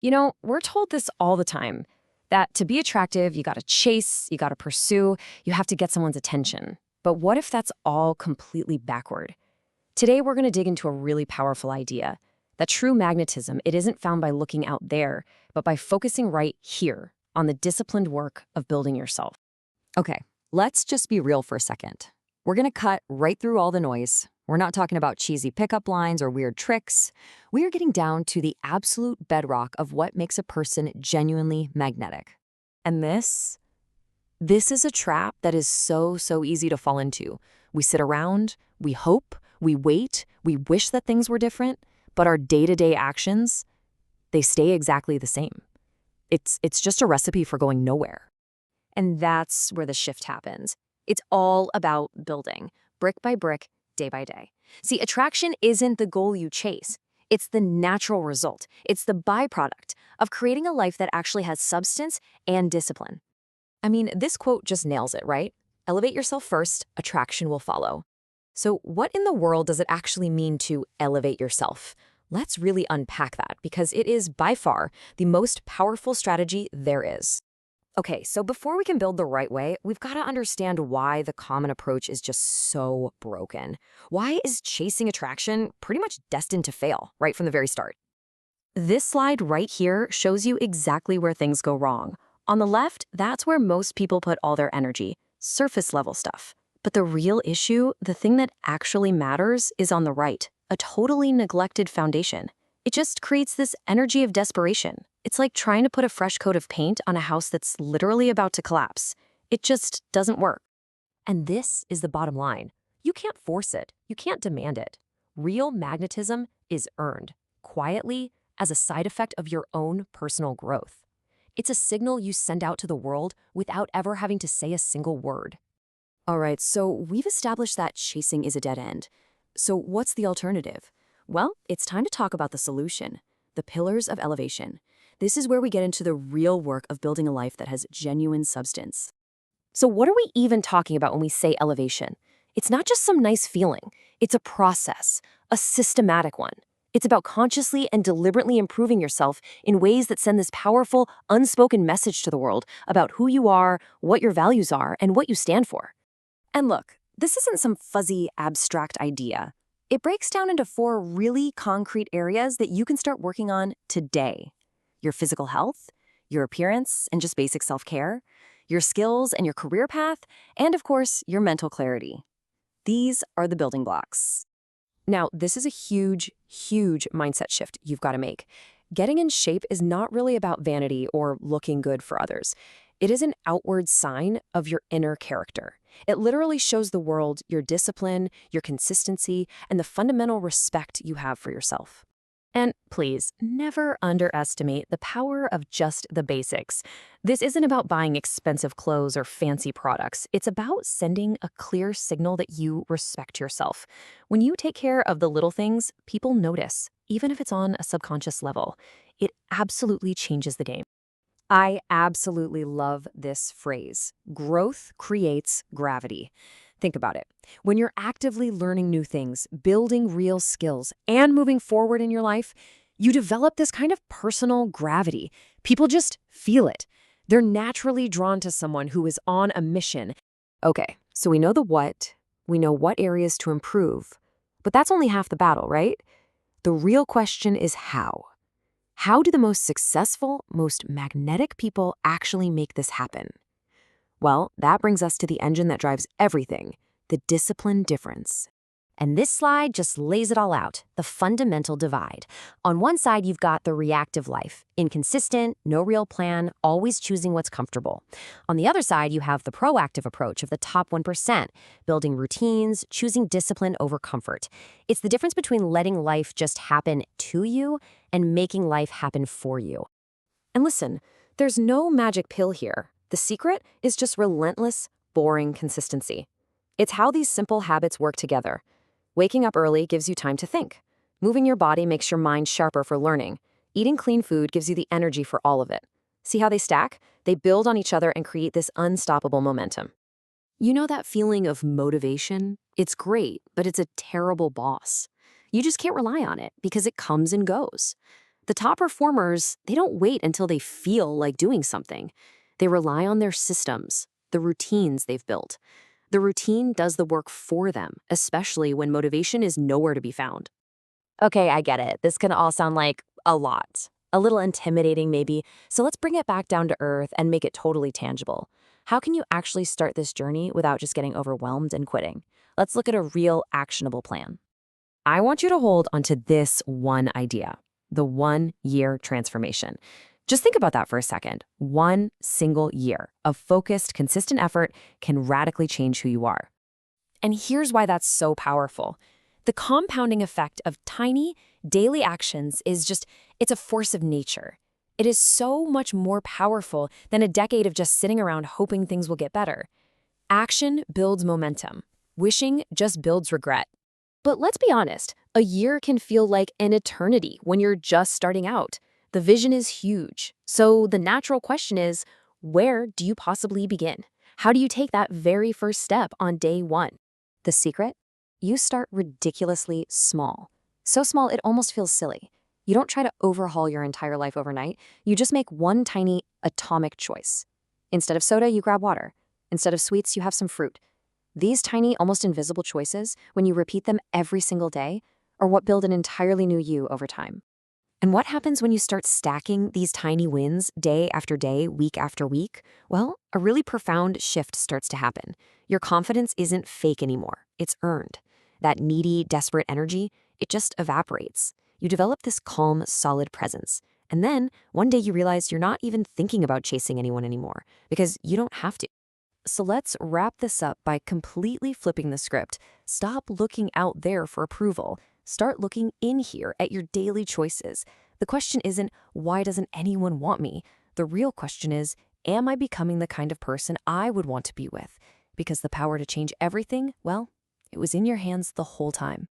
We're told this all the time that to be attractive, you gotta chase, you gotta pursue, you have to get someone's attention. But what if that's all completely backward? Today, we're gonna dig into a really powerful idea that true magnetism, it isn't found by looking out there, but by focusing right here on the disciplined work of building yourself. Okay, let's just be real for a second. We're gonna cut right through all the noise. We're not talking about cheesy pickup lines or weird tricks. We are getting down to the absolute bedrock of what makes a person genuinely magnetic. And this is a trap that is so easy to fall into. We sit around, we hope, we wait, we wish that things were different, but our day-to-day actions, they stay exactly the same. It's just a recipe for going nowhere. And that's where the shift happens. It's all about building, brick by brick, day by day. See, attraction isn't the goal you chase. It's the natural result. It's the byproduct of creating a life that actually has substance and discipline. I mean, this quote just nails it, right? Elevate yourself first, attraction will follow. So what in the world does it actually mean to elevate yourself? Let's really unpack that because it is by far the most powerful strategy there is. Okay, so before we can build the right way, we've got to understand why the common approach is just so broken. Why is chasing attraction pretty much destined to fail right from the very start? This slide right here shows you exactly where things go wrong. On the left, that's where most people put all their energy, surface level stuff. But the real issue, the thing that actually matters, is on the right, a totally neglected foundation. It just creates this energy of desperation. It's like trying to put a fresh coat of paint on a house that's literally about to collapse. It just doesn't work. And this is the bottom line. You can't force it. You can't demand it. Real magnetism is earned, quietly, as a side effect of your own personal growth. It's a signal you send out to the world without ever having to say a single word. All right, so we've established that chasing is a dead end. So what's the alternative? Well, it's time to talk about the solution, the pillars of elevation. This is where we get into the real work of building a life that has genuine substance. So what are we even talking about when we say elevation? It's not just some nice feeling. It's a process, a systematic one. It's about consciously and deliberately improving yourself in ways that send this powerful, unspoken message to the world about who you are, what your values are, and what you stand for. And look, this isn't some fuzzy, abstract idea. It breaks down into 4 really concrete areas that you can start working on today. Your physical health, your appearance and just basic self-care, your skills and your career path, and of course, your mental clarity. These are the building blocks. Now, this is a huge mindset shift you've got to make. Getting in shape is not really about vanity or looking good for others. It is an outward sign of your inner character. It literally shows the world your discipline, your consistency, and the fundamental respect you have for yourself. And please, never underestimate the power of just the basics. This isn't about buying expensive clothes or fancy products. It's about sending a clear signal that you respect yourself. When you take care of the little things, people notice, even if it's on a subconscious level. It absolutely changes the game. I absolutely love this phrase. Growth creates gravity. Think about it. When you're actively learning new things, building real skills, and moving forward in your life, you develop this kind of personal gravity. People just feel it. They're naturally drawn to someone who is on a mission. Okay, so we know the what, we know what areas to improve, but that's only half the battle, right? The real question is how. How do the most successful, most magnetic people actually make this happen? Well, that brings us to the engine that drives everything, the discipline difference. And this slide just lays it all out, the fundamental divide. On one side, you've got the reactive life, inconsistent, no real plan, always choosing what's comfortable. On the other side, you have the proactive approach of the top 1%, building routines, choosing discipline over comfort. It's the difference between letting life just happen to you and making life happen for you. And listen, there's no magic pill here. The secret is just relentless, boring consistency. It's how these simple habits work together. Waking up early gives you time to think. Moving your body makes your mind sharper for learning. Eating clean food gives you the energy for all of it. See how they stack? They build on each other and create this unstoppable momentum. You know that feeling of motivation? It's great, but it's a terrible boss. You just can't rely on it because it comes and goes. The top performers, they don't wait until they feel like doing something. They rely on their systems, the routines they've built. The routine does the work for them, especially when motivation is nowhere to be found. Okay, I get it. This can all sound like a lot. A little intimidating, maybe. So let's bring it back down to earth and make it totally tangible. How can you actually start this journey without just getting overwhelmed and quitting? Let's look at a real, actionable plan. I want you to hold onto this one idea, the 1 year transformation. Just think about that for a second. One single year of focused, consistent effort can radically change who you are. And here's why that's so powerful. The compounding effect of tiny, daily actions it's a force of nature. It is so much more powerful than a decade of just sitting around hoping things will get better. Action builds momentum. Wishing just builds regret. But let's be honest, a year can feel like an eternity when you're just starting out. The vision is huge. So the natural question is, where do you possibly begin? How do you take that very first step on day one? The secret? You start ridiculously small. So small it almost feels silly. You don't try to overhaul your entire life overnight. You just make one tiny atomic choice. Instead of soda, you grab water. Instead of sweets, you have some fruit. These tiny, almost invisible choices, when you repeat them every single day, are what build an entirely new you over time. And what happens when you start stacking these tiny wins day after day, week after week? Well, a really profound shift starts to happen. Your confidence isn't fake anymore. It's earned. That needy, desperate energy, it just evaporates. You develop this calm, solid presence. And then, one day you realize you're not even thinking about chasing anyone anymore, because you don't have to. So let's wrap this up by completely flipping the script. Stop looking out there for approval. Start looking in here at your daily choices. The question isn't, why doesn't anyone want me? The real question is, am I becoming the kind of person I would want to be with? Because the power to change everything, well, it was in your hands the whole time.